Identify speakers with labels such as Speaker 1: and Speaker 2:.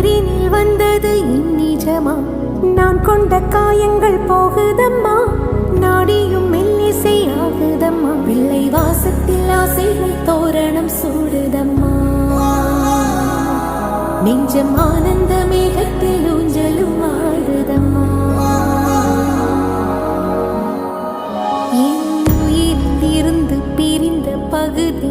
Speaker 1: உயிரினில் வந்தது இந்நிஜமா? நான் கொண்ட காயங்கள் போகுதம்மா, நாடியும் மெல்லிசை ஆகுதம்மா. பிள்ளை வாசத்தில் ஆசைகள் தோரணம் சூடுதம்மா, நெஞ்சம் ஆனந்த மேகத்தில் ஊஞ்சலும் ஆடுதம்மா. என் உயிரில் இருந்து பிரிந்த பகுதி